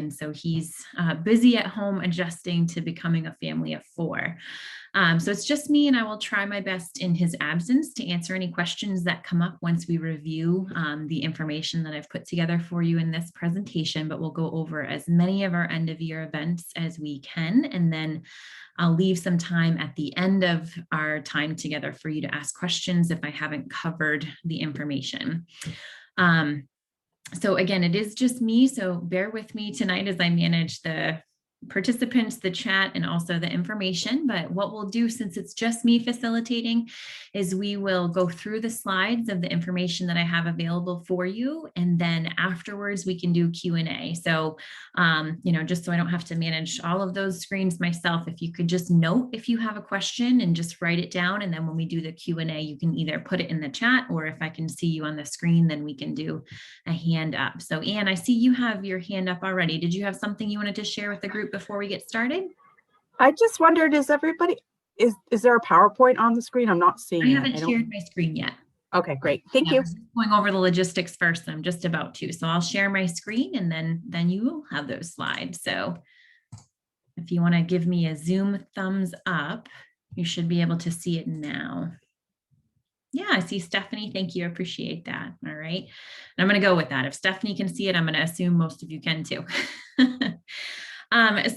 And so he's busy at home adjusting to becoming a family of 4. So it's just me, and I will try my best in his absence to answer any questions that come up once we review the information that I've put together for you in this presentation, but we'll go over as many of our end of year events as we can. And then I'll leave some time at the end of our time together for you to ask questions if I haven't covered the information. So again, it is just me, so bear with me tonight as I manage the participants, the chat, and also the information. But what we'll do, since it's just me facilitating, is we will go through the slides of the information that I have available for you. And then afterwards we can do Q&A. So, just so I don't have to manage all of those screens myself, if you could just note if you have a question and just write it down. And then when we do the Q&A, you can either put it in the chat, or if I can see you on the screen, then we can do a hand up. So Anne, I see you have your hand up already. Did you have something you wanted to share with the group before we get started? I just wondered, is there a PowerPoint on the screen? I'm not seeing it. I haven't shared my screen yet. Okay, great. Thank you. Going over the logistics first. I'm just about to. So I'll share my screen, and then you will have those slides. So if you want to give me a Zoom thumbs up, you should be able to see it now. Yeah, I see Stephanie. Thank you. I appreciate that. All right. And I'm going to go with that. If Stephanie can see it, I'm going to assume most of you can too.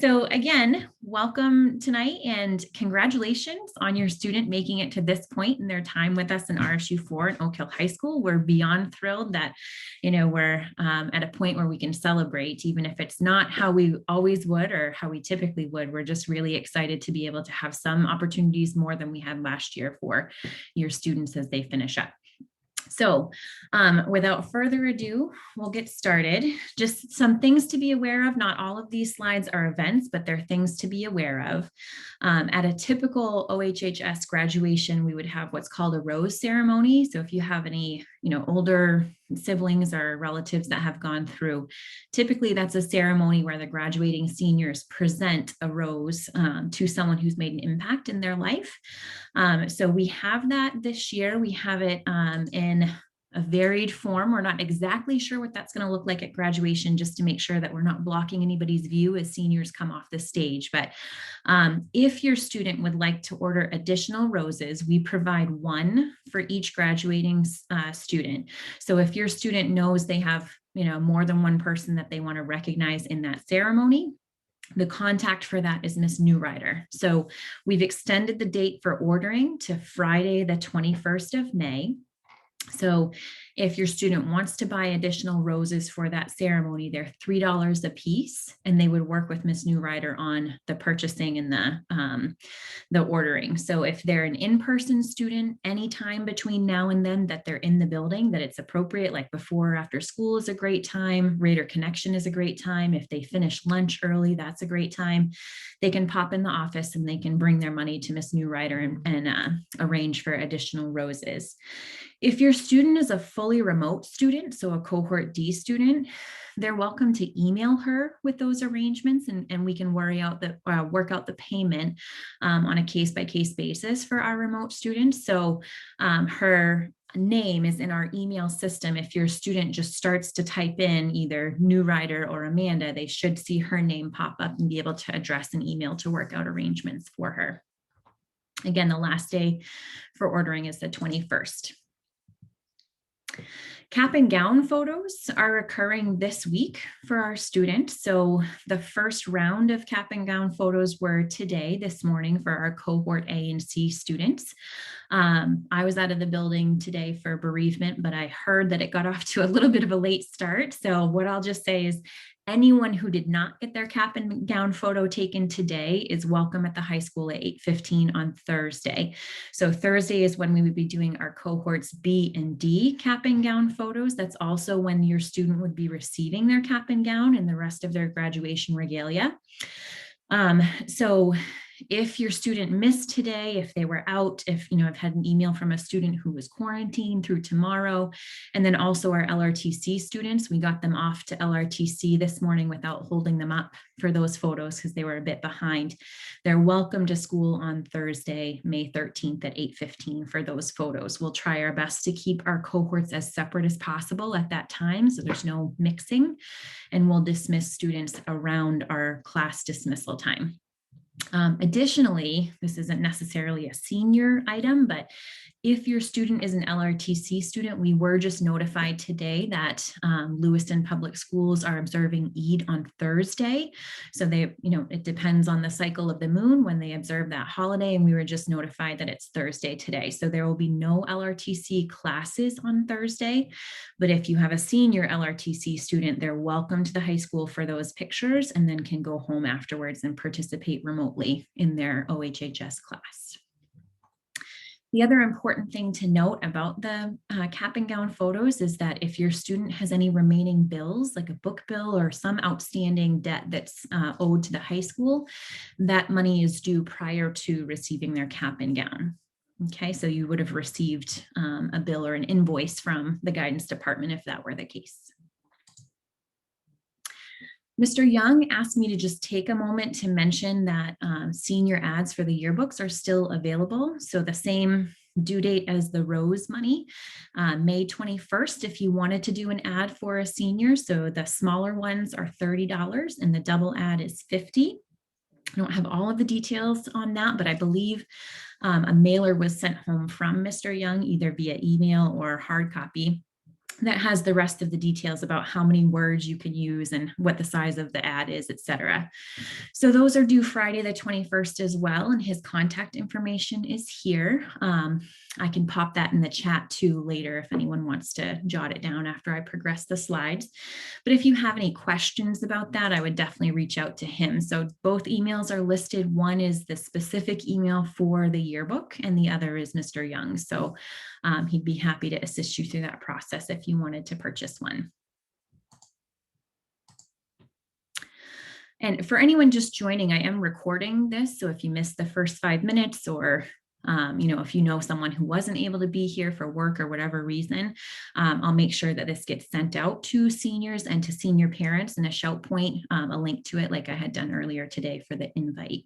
So again, welcome tonight, and congratulations on your student making it to this point in their time with us in RSU4 and Oak Hill High School. We're beyond thrilled that, we're at a point where we can celebrate, even if it's not how we always would or how we typically would. We're just really excited to be able to have some opportunities more than we had last year for your students as they finish up. So without further ado, we'll get started. Just some things to be aware of. Not all of these slides are events, but they're things to be aware of. At a typical OHHS graduation, we would have what's called a rose ceremony. So if you have any, older siblings or relatives that have gone through, typically that's a ceremony where the graduating seniors present a rose to someone who's made an impact in their life. So we have that this year. We have it in a varied form. We're not exactly sure what that's going to look like at graduation, just to make sure that we're not blocking anybody's view as seniors come off the stage. But if your student would like to order additional roses, we provide one for each graduating student. So if your student knows they have, more than one person that they want to recognize in that ceremony, the contact for that is Miss Newrider. So we've extended the date for ordering to Friday, the 21st of May. So if your student wants to buy additional roses for that ceremony, they're $3 a piece, and they would work with Miss Newrider on the purchasing and the ordering. So if they're an in-person student, anytime between now and then that they're in the building, that it's appropriate, like before or after school is a great time. Raider Connection is a great time. If they finish lunch early, that's a great time. They can pop in the office and they can bring their money to Miss Newrider and arrange for additional roses. If your student is a fully remote student, so a cohort D student, they're welcome to email her with those arrangements, and we can work out the payment on a case-by-case basis for our remote students. So her name is in our email system. If your student just starts to type in either Newrider or Amanda, they should see her name pop up and be able to address an email to work out arrangements for her. Again, the last day for ordering is the 21st. Cap and gown photos are occurring this week for our students. So the first round of cap and gown photos were this morning for our cohort A and C students. I was out of the building today for bereavement, but I heard that it got off to a little bit of a late start. So what I'll just say is anyone who did not get their cap and gown photo taken today is welcome at the high school at 8:15 on Thursday. So Thursday is when we would be doing our cohorts B and D cap and gown photos. That's also when your student would be receiving their cap and gown and the rest of their graduation regalia. So if your student missed today, if they were out, if, I've had an email from a student who was quarantined through tomorrow, and then also our LRTC students, we got them off to LRTC this morning without holding them up for those photos because they were a bit behind. They're welcome to school on Thursday, May 13th at 8:15 for those photos. We'll try our best to keep our cohorts as separate as possible at that time, so there's no mixing, and we'll dismiss students around our class dismissal time. Additionally, this isn't necessarily a senior item, but if your student is an LRTC student, we were just notified today that Lewiston Public Schools are observing Eid on Thursday. So they, it depends on the cycle of the moon when they observe that holiday. And we were just notified that it's Thursday today. So there will be no LRTC classes on Thursday. But if you have a senior LRTC student, they're welcome to the high school for those pictures and then can go home afterwards and participate remotely in their OHHS class. The other important thing to note about the cap and gown photos is that if your student has any remaining bills, like a book bill or some outstanding debt that's owed to the high school, that money is due prior to receiving their cap and gown. Okay, so you would have received a bill or an invoice from the guidance department if that were the case. Mr. Young asked me to just take a moment to mention that senior ads for the yearbooks are still available. So the same due date as the Rose money, May 21st, if you wanted to do an ad for a senior. So the smaller ones are $30 and the double ad is $50. I don't have all of the details on that, but I believe a mailer was sent home from Mr. Young, either via email or hard copy, that has the rest of the details about how many words you can use and what the size of the ad is, etc. So those are due Friday the 21st as well, and his contact information is here. I can pop that in the chat too later if anyone wants to jot it down after I progress the slides. But if you have any questions about that, I would definitely reach out to him. So both emails are listed. One is the specific email for the yearbook, and the other is Mr. Young. So he'd be happy to assist you through that process if you wanted to purchase one. And for anyone just joining, I am recording this. So if you missed the first 5 minutes or if you know someone who wasn't able to be here for work or whatever reason, I'll make sure that this gets sent out to seniors and to senior parents in a shout point, a link to it like I had done earlier today for the invite.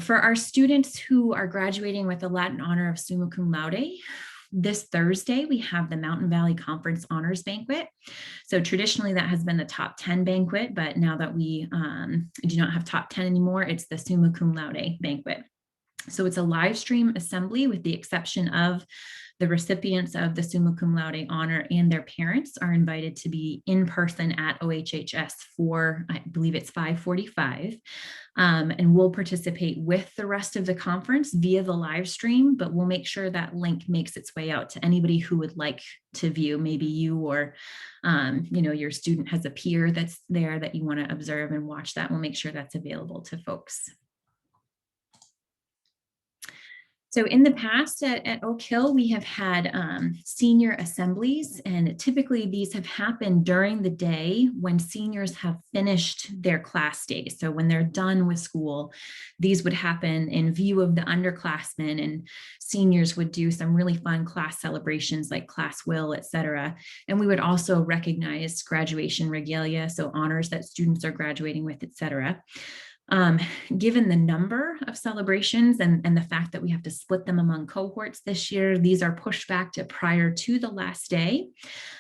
For our students who are graduating with a Latin honor of summa cum laude, this Thursday, we have the Mountain Valley Conference Honors Banquet. So traditionally that has been the top 10 banquet, but now that we do not have top 10 anymore, it's the summa cum laude banquet. So it's a live stream assembly with the exception of the recipients of the summa cum laude honor and their parents are invited to be in person at OHHS for, I believe it's 5:45. And we'll participate with the rest of the conference via the live stream, but we'll make sure that link makes its way out to anybody who would like to view, maybe you or your student has a peer that's there that you want to observe and watch that. We'll make sure that's available to folks. So in the past at Oak Hill, we have had senior assemblies, and typically these have happened during the day when seniors have finished their class days. So when they're done with school, these would happen in view of the underclassmen, and seniors would do some really fun class celebrations like class will, etc. And we would also recognize graduation regalia, so honors that students are graduating with, etc. Given the number of celebrations and the fact that we have to split them among cohorts this year, these are pushed back to prior to the last day.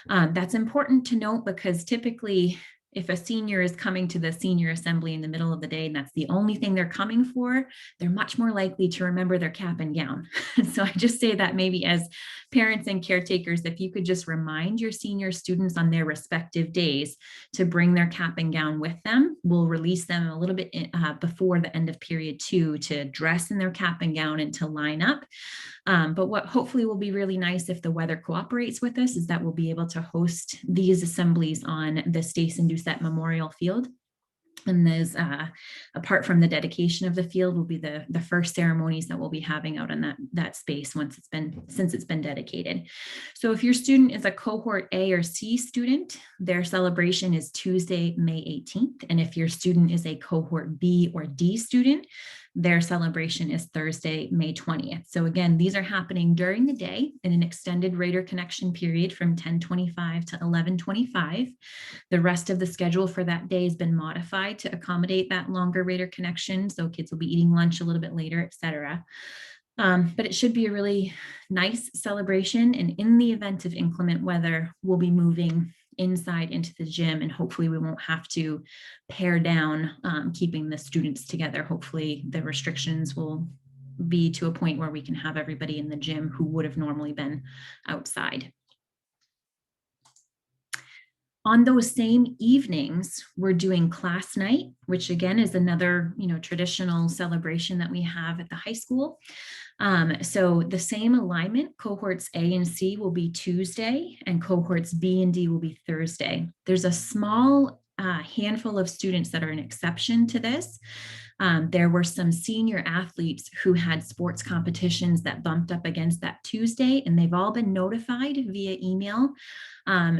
That's important to note because typically if a senior is coming to the senior assembly in the middle of the day and that's the only thing they're coming for, they're much more likely to remember their cap and gown. So I just say that maybe as parents and caretakers, if you could just remind your senior students on their respective days to bring their cap and gown with them. We'll release them a little bit before the end of period 2 to dress in their cap and gown and to line up. But what hopefully will be really nice if the weather cooperates with us is that we'll be able to host these assemblies on the Stace and Doucette Memorial Field. And those, apart from the dedication of the field, will be the first ceremonies that we'll be having out in that space since it's been dedicated. So if your student is a cohort A or C student, their celebration is Tuesday, May 18th. And if your student is a cohort B or D student, their celebration is Thursday, May 20th. So again, these are happening during the day in an extended Raider connection period from 10:25 to 11:25. The rest of the schedule for that day has been modified to accommodate that longer Raider connection. So kids will be eating lunch a little bit later, et cetera. But it should be a really nice celebration. And in the event of inclement weather, we'll be moving inside into the gym, and hopefully we won't have to pare down keeping the students together. Hopefully the restrictions will be to a point where we can have everybody in the gym who would have normally been outside. On those same evenings, we're doing class night, which again is another, traditional celebration that we have at the high school. So the same alignment, cohorts A and C will be Tuesday and cohorts B and D will be Thursday. There's a small handful of students that are an exception to this. There were some senior athletes who had sports competitions that bumped up against that Tuesday, and they've all been notified via email.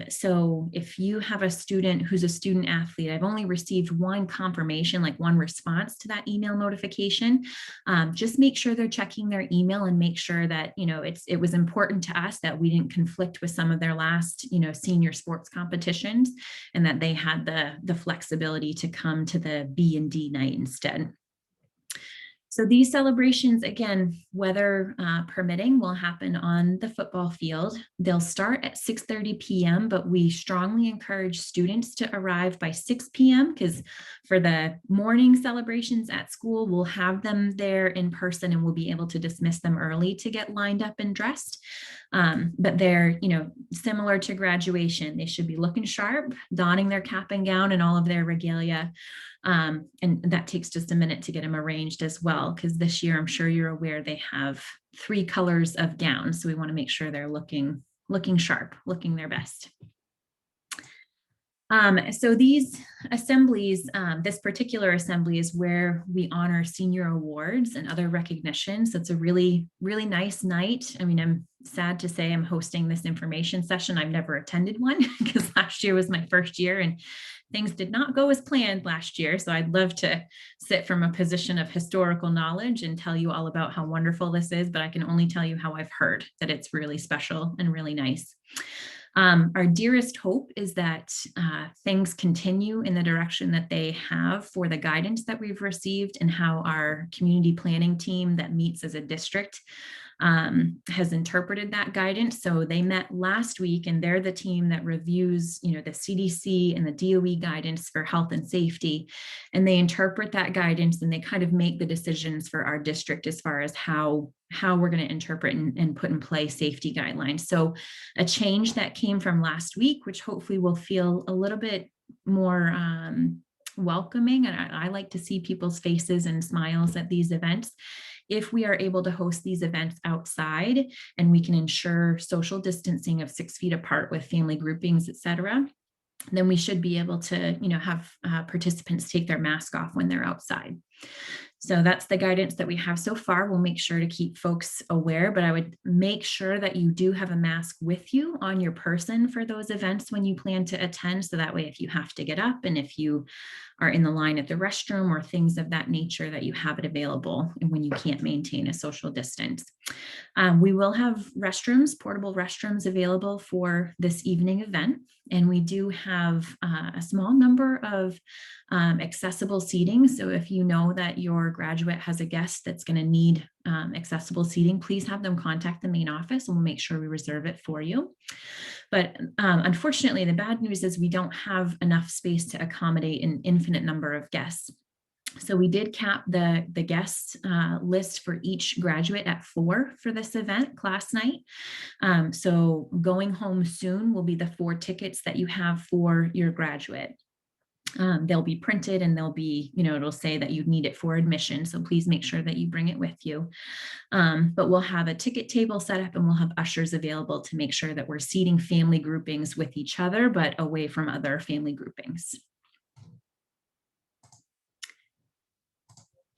So if you have a student who's a student athlete, I've only received one confirmation, like one response to that email notification. Just make sure they're checking their email and make sure that, it was important to us that we didn't conflict with some of their last, senior sports competitions, and that they had the flexibility to come to the B and D night instead. So these celebrations, again, weather permitting, will happen on the football field. They'll start at 6:30 p.m., but we strongly encourage students to arrive by 6 p.m. because for the morning celebrations at school, we'll have them there in person and we'll be able to dismiss them early to get lined up and dressed. But they're, similar to graduation. They should be looking sharp, donning their cap and gown and all of their regalia. And that takes just a minute to get them arranged as well, because this year, I'm sure you're aware, they have 3 colors of gowns. So we want to make sure they're looking sharp, looking their best. So these assemblies, this particular assembly is where we honor senior awards and other recognitions. So it's a really, really nice night. I mean, I'm sad to say I'm hosting this information session. I've never attended one because last year was my first year and things did not go as planned last year. So I'd love to sit from a position of historical knowledge and tell you all about how wonderful this is, but I can only tell you how I've heard that it's really special and really nice. Our dearest hope is that things continue in the direction that they have for the guidance that we've received and how our community planning team that meets as a district has interpreted that guidance. So they met last week and they're the team that reviews, the CDC and the DOE guidance for health and safety. And they interpret that guidance and they kind of make the decisions for our district as far as how we're going to interpret and put in place safety guidelines. So a change that came from last week, which hopefully will feel a little bit more welcoming. And I like to see people's faces and smiles at these events. If we are able to host these events outside and we can ensure social distancing of 6 feet apart with family groupings, et cetera, then we should be able to, have participants take their mask off when they're outside. So that's the guidance that we have so far. We'll make sure to keep folks aware, but I would make sure that you do have a mask with you on your person for those events when you plan to attend. So that way, if you have to get up and if you are in the line at the restroom or things of that nature, that you have it available and when you can't maintain a social distance. We will have restrooms, portable restrooms available for this evening event. And we do have a small number of accessible seating. So if you know that your graduate has a guest that's going to need accessible seating, please have them contact the main office and we'll make sure we reserve it for you. But unfortunately, the bad news is we don't have enough space to accommodate an infinite number of guests. So we did cap the guest list for each graduate at 4 for this event, class night. So going home soon will be the 4 tickets that you have for your graduate. They'll be printed and they'll be, it'll say that you need it for admission. So please make sure that you bring it with you. But we'll have a ticket table set up and we'll have ushers available to make sure that we're seating family groupings with each other, but away from other family groupings.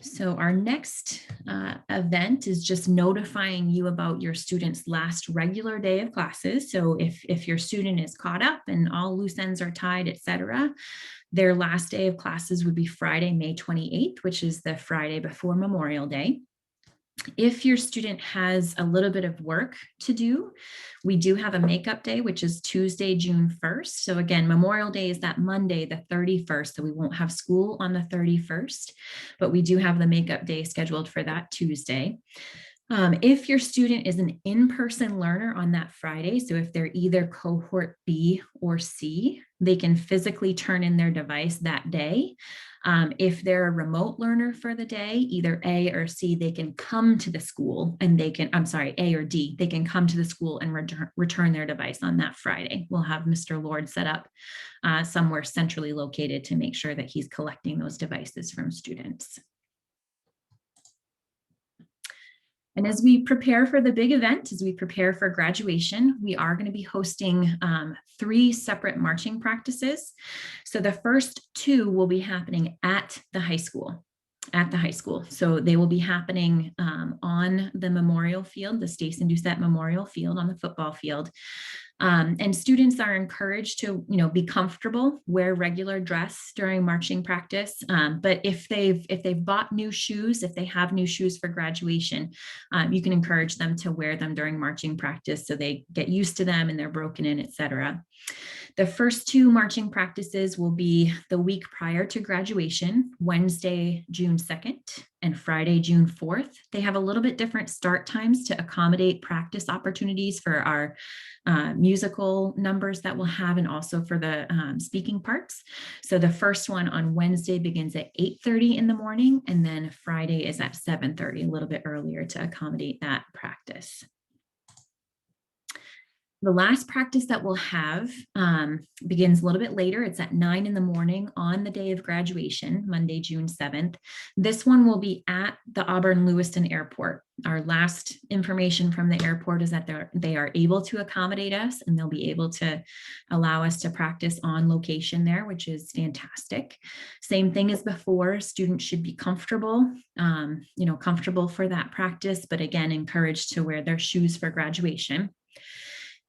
So our next event is just notifying you about your student's last regular day of classes. So if your student is caught up and all loose ends are tied, et cetera, their last day of classes would be Friday, May 28th, which is the Friday before Memorial Day. If your student has a little bit of work to do, we do have a makeup day, which is Tuesday, June 1st. So again, Memorial Day is that Monday, the 31st. So we won't have school on the 31st, but we do have the makeup day scheduled for that Tuesday. If your student is an in-person learner on that Friday, so if they're either cohort B or C, they can physically turn in their device that day. If they're a remote learner for the day, either A or C, they can come to the school and they can, I'm sorry, A or D, they can come to the school and return their device on that Friday. We'll have Mr. Lord set up somewhere centrally located to make sure that he's collecting those devices from students. And as we prepare for the big event, as we prepare for graduation, we are going to be hosting 3 separate marching practices. So the first 2 will be happening at the high school. So they will be happening on the memorial field, the Stace and Doucette Memorial Field on the football field. And students are encouraged to, be comfortable, wear regular dress during marching practice. But if they've bought new shoes, if they have new shoes for graduation, you can encourage them to wear them during marching practice so they get used to them and they're broken in, etc. The first 2 marching practices will be the week prior to graduation, Wednesday, June 2nd and Friday, June 4th. They have a little bit different start times to accommodate practice opportunities for our musical numbers that we'll have and also for the speaking parts. So the first one on Wednesday begins at 8:30 in the morning, and then Friday is at 7:30, a little bit earlier to accommodate that practice. The last practice that we'll have begins a little bit later. It's at 9 in the morning on the day of graduation, Monday, June 7th. This one will be at the Auburn-Lewiston Airport. Our last information from the airport is that they are able to accommodate us and they'll be able to allow us to practice on location there, which is fantastic. Same thing as before, students should be comfortable, comfortable for that practice, but again, encouraged to wear their shoes for graduation.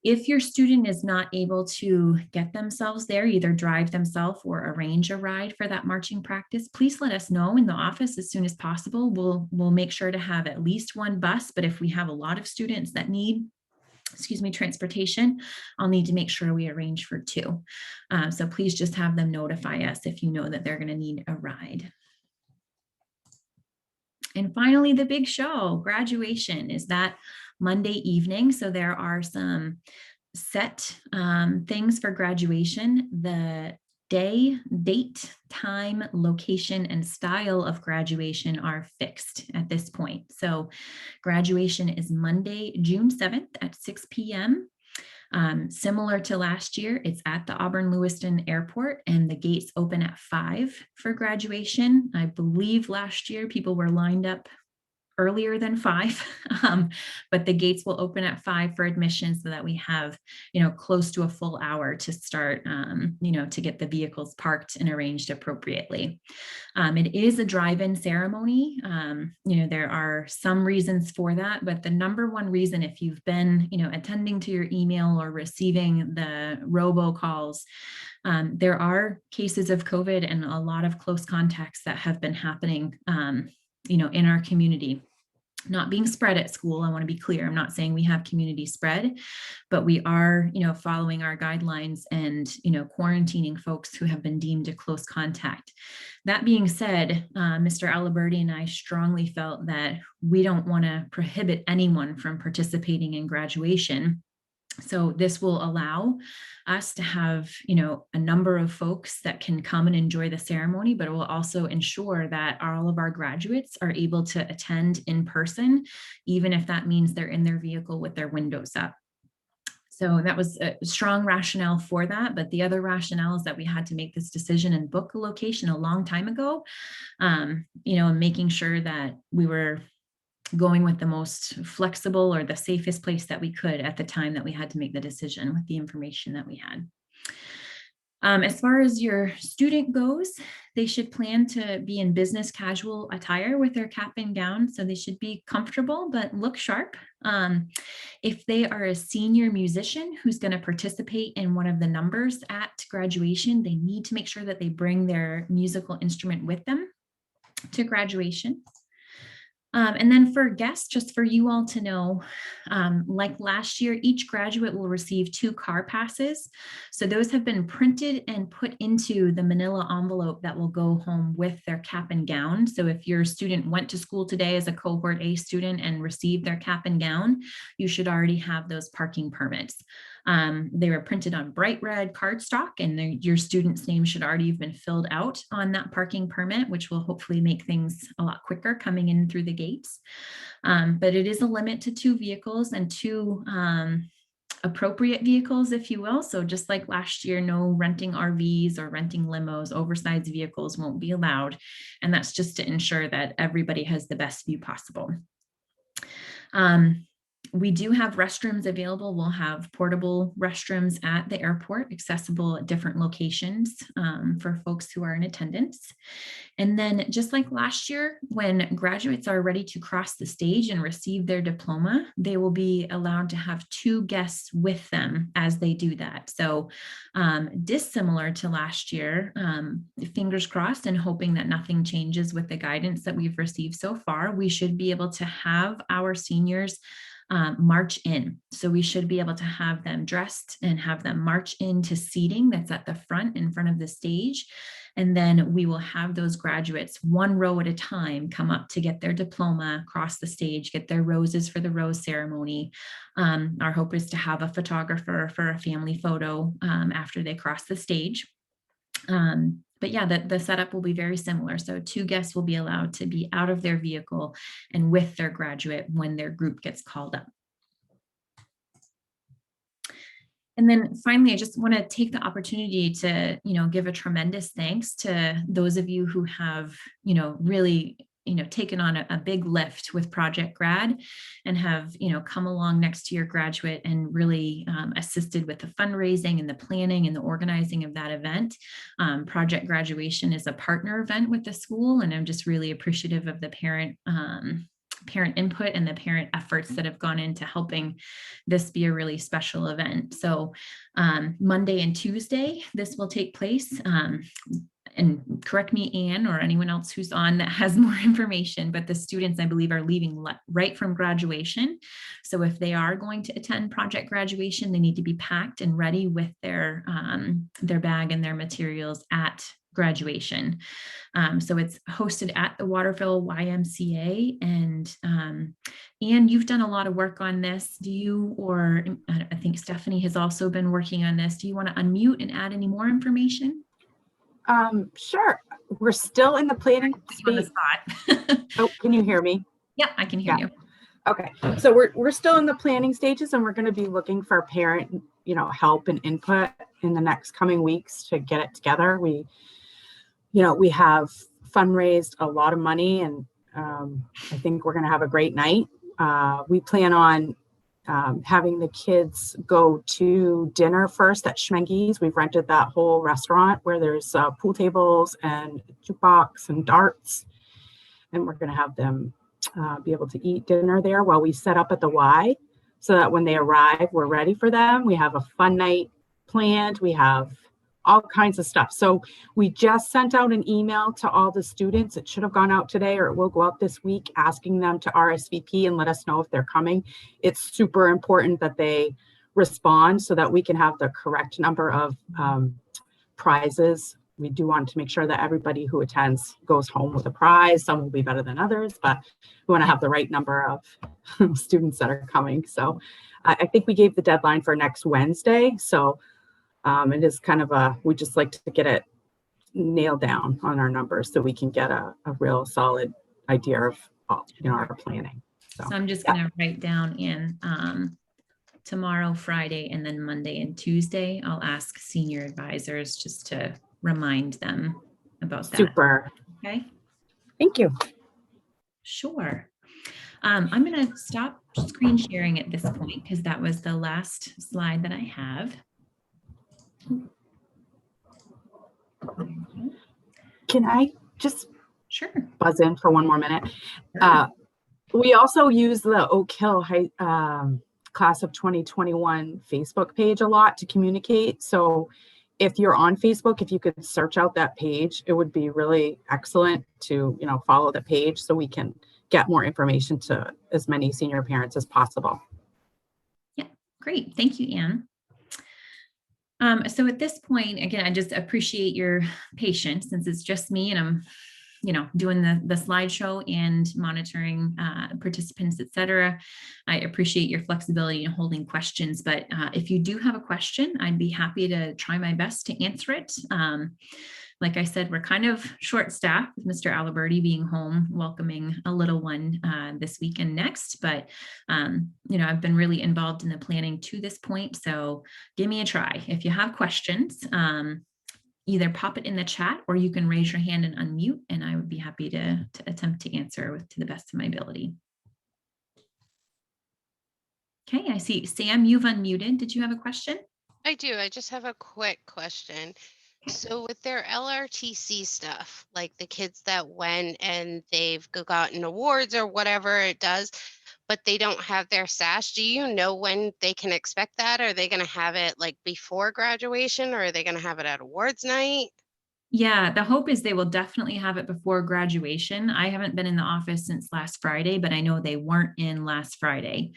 If your student is not able to get themselves there, either drive themselves or arrange a ride for that marching practice, please let us know in the office as soon as possible. We'll make sure to have at least 1 bus, but if we have a lot of students that need transportation, I'll need to make sure we arrange for 2. So please just have them notify us if you know that they're going to need a ride. And finally, the big show, graduation, is that Monday evening. So there are some set things for graduation. The day, date, time, location, and style of graduation are fixed at this point. So graduation is Monday, June 7th at 6 p.m. Similar to last year, it's at the Auburn-Lewiston Airport and the gates open at 5 for graduation. I believe last year people were lined up earlier than 5, but the gates will open at 5 for admission so that we have, close to a full hour to start, to get the vehicles parked and arranged appropriately. It is a drive-in ceremony. There are some reasons for that, but the number one reason, if you've been, attending to your email or receiving the robocalls, there are cases of COVID and a lot of close contacts that have been happening, in our community. Not being spread at school. I want to be clear. I'm not saying we have community spread, but we are, following our guidelines and, quarantining folks who have been deemed a close contact. That being said, Mr. Aliberti and I strongly felt that we don't want to prohibit anyone from participating in graduation. So this will allow us to have, a number of folks that can come and enjoy the ceremony, but it will also ensure that all of our graduates are able to attend in person, even if that means they're in their vehicle with their windows up. So that was a strong rationale for that. But the other rationale is that we had to make this decision and book a location a long time ago, and making sure that we were going with the most flexible or the safest place that we could at the time that we had to make the decision with the information that we had. As far as your student goes, they should plan to be in business casual attire with their cap and gown. So they should be comfortable, but look sharp. If they are a senior musician who's going to participate in one of the numbers at graduation, they need to make sure that they bring their musical instrument with them to graduation. And then for guests, just for you all to know, like last year, each graduate will receive 2 car passes. So those have been printed and put into the manila envelope that will go home with their cap and gown. So if your student went to school today as a cohort A student and received their cap and gown, you should already have those parking permits. They were printed on bright red cardstock, and your student's name should already have been filled out on that parking permit, which will hopefully make things a lot quicker coming in through the gates. But it is a limit to 2 vehicles and 2 appropriate vehicles, if you will. So just like last year, no renting RVs or renting limos, oversized vehicles won't be allowed. And that's just to ensure that everybody has the best view possible. We do have restrooms available. We'll have portable restrooms at the airport, accessible at different locations for folks who are in attendance. And then just like last year, when graduates are ready to cross the stage and receive their diploma, they will be allowed to have 2 guests with them as they do that. So dissimilar to last year, fingers crossed and hoping that nothing changes with the guidance that we've received so far, we should be able to have our seniors march in. So we should be able to have them dressed and have them march into seating that's at the front, in front of the stage. And then we will have those graduates 1 row at a time come up to get their diploma, cross the stage, get their roses for the rose ceremony. Our hope is to have a photographer for a family photo after they cross the stage. But yeah, the setup will be very similar. So 2 guests will be allowed to be out of their vehicle and with their graduate when their group gets called up. And then finally, I just want to take the opportunity to, give a tremendous thanks to those of you who have, really, taken on a big lift with Project Grad and have, come along next to your graduate and really assisted with the fundraising and the planning and the organizing of that event. Project Graduation is a partner event with the school, and I'm just really appreciative of the parent input and the parent efforts that have gone into helping this be a really special event. So Monday and Tuesday, this will take place. And correct me, Anne, or anyone else who's on that has more information, but the students, I believe, are leaving right from graduation. So if they are going to attend Project Graduation, they need to be packed and ready with their bag and their materials at graduation. So it's hosted at the Waterville YMCA. And Anne, you've done a lot of work on this. Do you, or I think Stephanie has also been working on this. Do you want to unmute and add any more information? Sure. We're still in the planning on the stage. spot. Oh, can you hear me? Yeah, I can hear you. Okay. So we're still in the planning stages, and we're going to be looking for parent, help and input in the next coming weeks to get it together. We have fundraised a lot of money, and I think we're going to have a great night. We plan on having the kids go to dinner first at Schmenge's. We've rented that whole restaurant where there's pool tables and jukebox and darts, and we're going to have them be able to eat dinner there while we set up at the Y, so that when they arrive, we're ready for them. We have a fun night planned. We have all kinds of stuff. So we just sent out an email to all the students. It should have gone out today, or it will go out this week, asking them to RSVP and let us know if they're coming. It's super important that they respond so that we can have the correct number of prizes. We do want to make sure that everybody who attends goes home with a prize. Some will be better than others, but we want to have the right number of students that are coming. So I think we gave the deadline for next Wednesday. So it is kind of we just like to get it nailed down on our numbers so we can get a real solid idea of our planning. So I'm just going to write down in tomorrow, Friday, and then Monday and Tuesday. I'll ask senior advisors just to remind them about that. Super. Okay. Thank you. Sure. I'm going to stop screen sharing at this point because that was the last slide that I have. Can I just Sure. buzz in for one more minute? We also use the Oak Hill class of 2021 Facebook page a lot to communicate. So if you're on Facebook, if you could search out that page, it would be really excellent to, follow the page so we can get more information to as many senior parents as possible. Yeah, great. Thank you, Anne. So at this point, again, I just appreciate your patience since it's just me and I'm doing the slideshow and monitoring participants, et cetera. I appreciate your flexibility in holding questions, but if you do have a question, I'd be happy to try my best to answer it. Like I said, we're kind of short-staffed with Mr. Aliberti being home, welcoming a little one this week and next, but I've been really involved in the planning to this point, so give me a try. If you have questions, either pop it in the chat or you can raise your hand and unmute, and I would be happy to attempt to answer to the best of my ability. Okay, I see Sam, you've unmuted. Did you have a question? I do. I just have a quick question. So with their LRTC stuff, like the kids that went and they've gotten awards or whatever it does, but they don't have their sash, do you know when they can expect that? Are they going to have it like before graduation, or are they going to have it at awards night? Yeah, the hope is they will definitely have it before graduation. I haven't been in the office since last Friday, but I know they weren't in last Friday.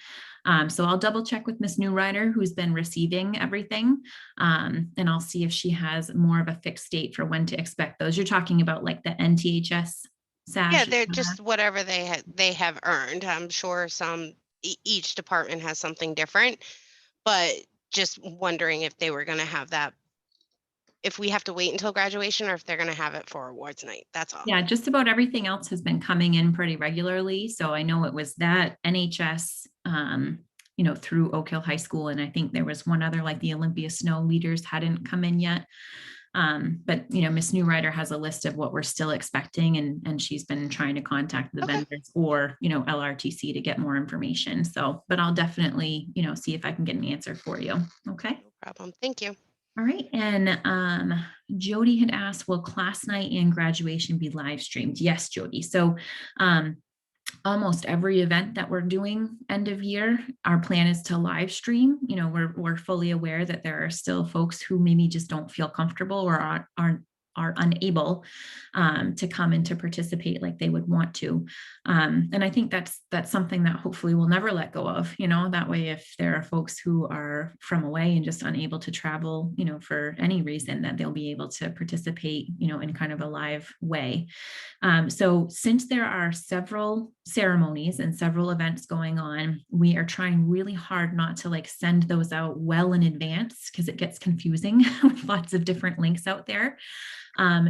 So I'll double check with Miss Newrider, who's been receiving everything, and I'll see if she has more of a fixed date for when to expect those. You're talking about like the NTHS sash? Yeah, they're just whatever they have earned. I'm sure each department has something different, but just wondering if they were going to have that, if we have to wait until graduation or if they're going to have it for awards night. That's all. Yeah, just about everything else has been coming in pretty regularly. So I know it was that NHS, through Oak Hill High School. And I think there was one other, like the Olympia Snow leaders hadn't come in yet. But Miss Newrider has a list of what we're still expecting, and she's been trying to contact the vendors or LRTC to get more information. So, but I'll definitely see if I can get an answer for you. Okay. No problem. Thank you. All right. And Jody had asked, will class night and graduation be live streamed? Yes, Jody. So almost every event that we're doing end of year, our plan is to live stream. We're fully aware that there are still folks who maybe just don't feel comfortable or are unable to come and to participate like they would want to. And I think that's something that hopefully we'll never let go of, that way, if there are folks who are from away and just unable to travel, for any reason, that they'll be able to participate, in kind of a live way. So since there are several ceremonies and several events going on, we are trying really hard not to send those out well in advance, because it gets confusing with lots of different links out there.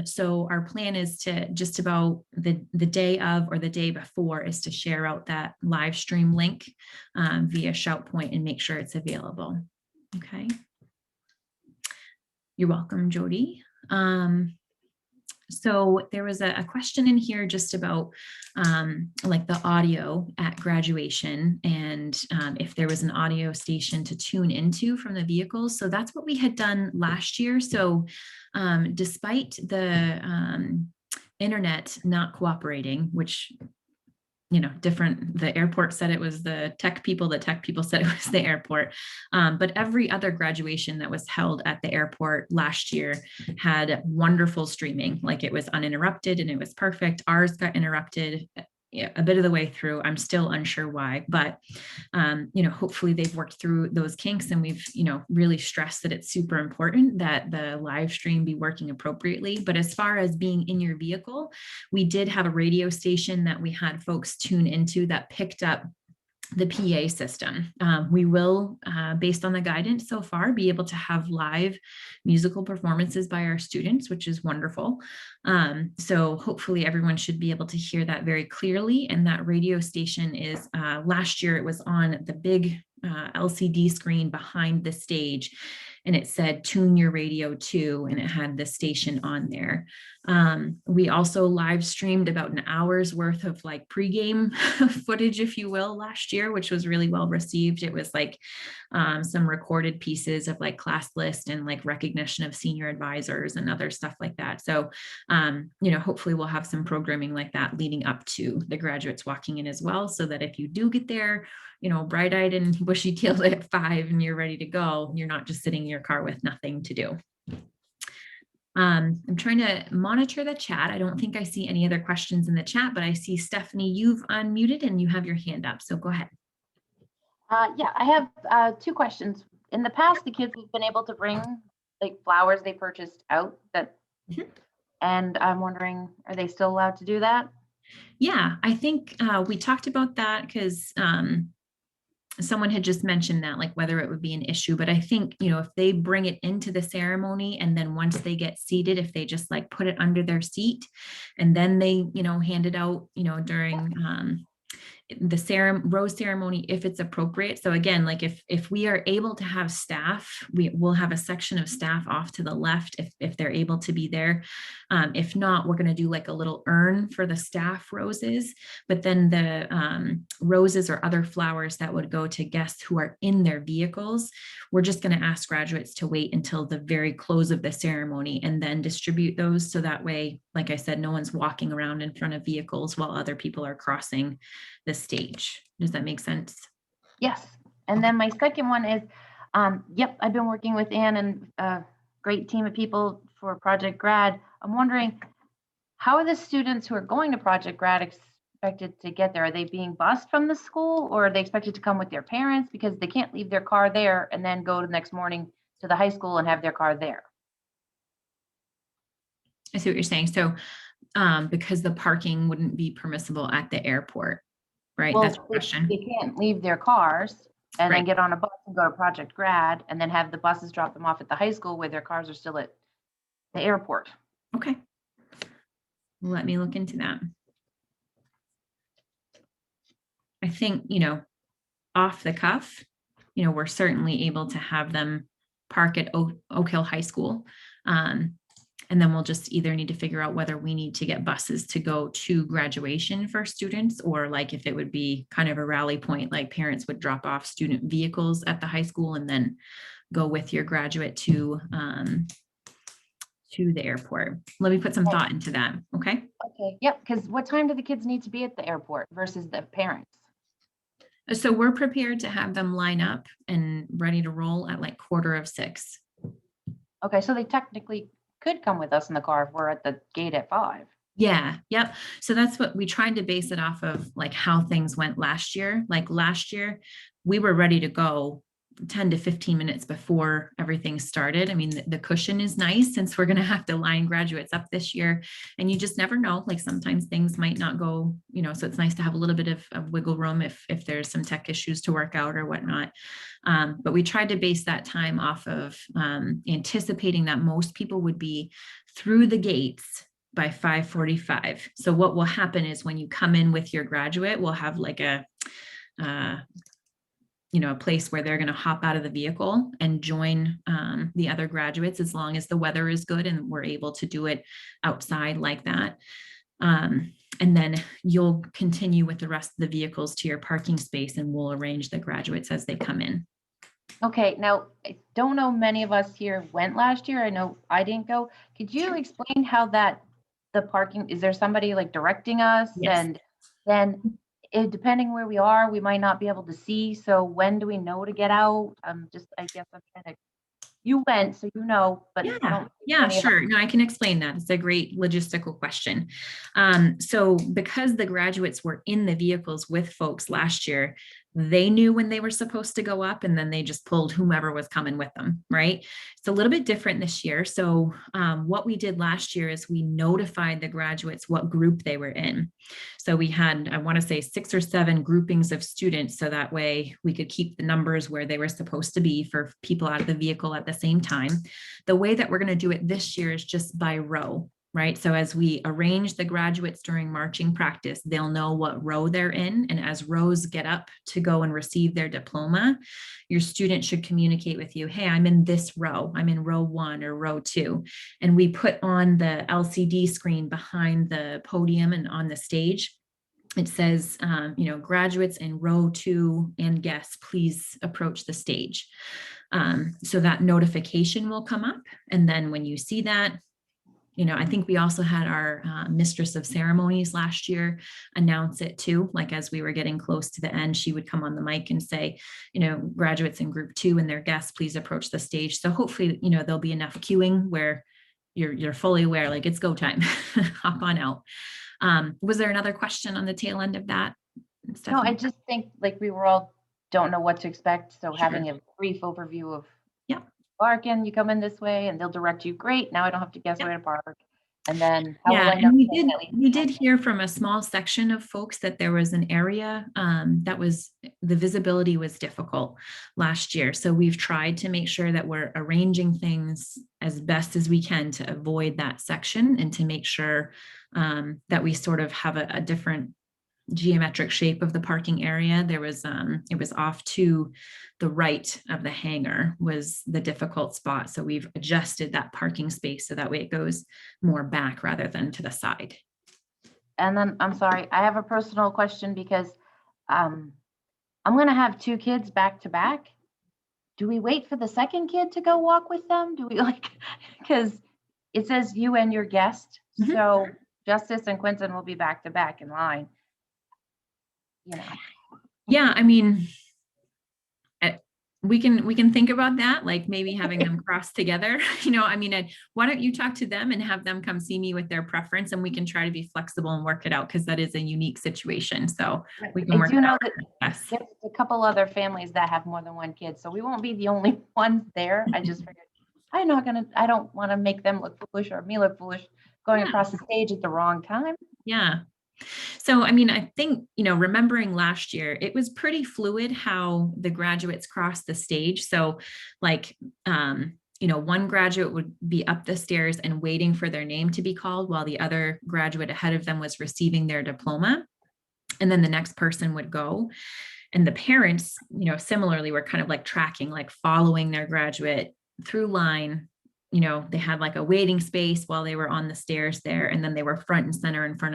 So our plan is to just about the day of or the day before is to share out that live stream link via ShoutPoint and make sure it's available. Okay. You're welcome, Jody. So there was a question in here just about the audio at graduation, and if there was an audio station to tune into from the vehicles. So that's what we had done last year. So despite the internet not cooperating, which the airport said it was the tech people said it was the airport. But every other graduation that was held at the airport last year had wonderful streaming, it was uninterrupted and it was perfect. Ours got interrupted a bit of the way through. I'm still unsure why, but hopefully they've worked through those kinks, and we've really stressed that it's super important that the live stream be working appropriately. But as far as being in your vehicle, we did have a radio station that we had folks tune into that picked up the PA system. We will, based on the guidance so far, be able to have live musical performances by our students, which is wonderful. So hopefully everyone should be able to hear that very clearly. And that radio station is, last year it was on the big LCD screen behind the stage, and it said tune your radio to, and it had the station on there. We also live streamed about an hour's worth of like pregame footage, if you will, last year, which was really well received. It was like some recorded pieces of like class list and like recognition of senior advisors and other stuff like that. So, hopefully we'll have some programming like that leading up to the graduates walking in as well, so that if you do get there, bright-eyed and bushy-tailed at 5 and you're ready to go, you're not just sitting in your car with nothing to do. I'm trying to monitor the chat. I don't think I see any other questions in the chat, but I see Stephanie, you've unmuted and you have your hand up. So go ahead. Yeah, I have 2 questions. In the past, the kids have been able to bring like flowers they purchased out and I'm wondering, are they still allowed to do that? Yeah, I think we talked about that because someone had just mentioned that, like whether it would be an issue, but I think, if they bring it into the ceremony and then once they get seated, if they just like put it under their seat and then they, hand it out, during the rose ceremony, if it's appropriate. So again, like if we are able to have staff, we will have a section of staff off to the left if they're able to be there. If not, we're going to do like a little urn for the staff roses, but then the roses or other flowers that would go to guests who are in their vehicles, we're just going to ask graduates to wait until the very close of the ceremony and then distribute those. So that way, like I said, no one's walking around in front of vehicles while other people are crossing the stage. Does that make sense? Yes. And then my second one is, yep, I've been working with Ann and a great team of people for Project Grad. I'm wondering, how are the students who are going to Project Grad expected to get there? Are they being bused from the school or are they expected to come with their parents because they can't leave their car there and then go the next morning to the high school and have their car there? I see what you're saying. So because the parking wouldn't be permissible at the airport, right? Well, That's the question. they can't leave their cars and Right. then get on a bus and go to Project Grad and then have the buses drop them off at the high school where their cars are still at the airport. Okay. Let me look into that. I think, off the cuff, we're certainly able to have them park at Oak Hill High School. And then we'll just either need to figure out whether we need to get buses to go to graduation for students, or like if it would be kind of a rally point, like parents would drop off student vehicles at the high school and then go with your graduate to the airport. Let me put some thought into that. Okay. Okay. Yep. Because what time do the kids need to be at the airport versus the parents? So we're prepared to have them line up and ready to roll at like 5:45. Okay. So they technically could come with us in the car if we're at the gate at 5. Yeah. Yep. So that's what we tried to base it off of, like how things went last year. Like last year, we were ready to go 10 to 15 minutes before everything started. I mean, the cushion is nice since we're going to have to line graduates up this year. And you just never know, like sometimes things might not go, so it's nice to have a little bit of wiggle room if there's some tech issues to work out or whatnot. But we tried to base that time off of anticipating that most people would be through the gates by 5:45. So what will happen is when you come in with your graduate, we'll have like a place where they're going to hop out of the vehicle and join the other graduates, as long as the weather is good and we're able to do it outside like that. And then you'll continue with the rest of the vehicles to your parking space and we'll arrange the graduates as they come in. Okay. Now, I don't know many of us here went last year. I know I didn't go. Could you explain how the parking, is there somebody like directing us? Yes. And then depending where we are, we might not be able to see. So when do we know to get out? I guess I'm trying to, you went, so but I don't. Yeah, sure. No, I can explain that. It's a great logistical question. So because the graduates were in the vehicles with folks last year, they knew when they were supposed to go up and then they just pulled whomever was coming with them, right? It's a little bit different this year. So what we did last year is we notified the graduates what group they were in. So we had, I want to say 6 or 7 groupings of students. So that way we could keep the numbers where they were supposed to be for people out of the vehicle at the same time. The way that we're going to do it this year is just by row. right? So as we arrange the graduates during marching practice, they'll know what row they're in. And as rows get up to go and receive their diploma, your student should communicate with you, hey, I'm in this row. I'm in row 1 or row 2. And we put on the LCD screen behind the podium and on the stage, it says, graduates in row 2 and guests, please approach the stage. So that notification will come up. And then when you see that, I think we also had our mistress of ceremonies last year announce it too. Like as we were getting close to the end, she would come on the mic and say, graduates in group 2 and their guests, please approach the stage. So hopefully, there'll be enough queuing where you're fully aware, like it's go time, hop on out. Was there another question on the tail end of that, No, I Stephanie? just think like we were all don't know what to expect. So Sure. having a brief overview of Yeah. Larkin, you come in this way and they'll direct you. Great. Now I don't have to guess Yeah. where to park. And then how will Yeah, I know? and that we did hear from a small section of folks that there was an area that was, the visibility was difficult last year. So we've tried to make sure that we're arranging things as best as we can to avoid that section and to make sure that we sort of have a different geometric shape of the parking area. There was it was off to the right of the hangar was the difficult spot. So we've adjusted that parking space so that way it goes more back rather than to the side. And then I'm sorry, I have a personal question because I'm going to have 2 kids back to back. Do we wait for the second kid to go walk with them? Do we because it says you and your guest. Mhm. So Justice and Quentin will be back to back in line. Yeah, I mean, we can think about that, like maybe having them cross together, why don't you talk to them and have them come see me with their preference and we can try to be flexible and work it out because that is a unique situation. So we can work I do it know out. that Yes. there's a couple other families that have more than 1 kid, so we won't be the only ones there. I just figured I don't want to make them look foolish or me look foolish going Yeah. across the stage at the wrong time. Yeah. So, I think, remembering last year, it was pretty fluid how the graduates crossed the stage. So like, one graduate would be up the stairs and waiting for their name to be called while the other graduate ahead of them was receiving their diploma. And then the next person would go. And the parents, similarly were kind of like tracking, like following their graduate through line. They had like a waiting space while they were on the stairs there. And then they were front and center in front of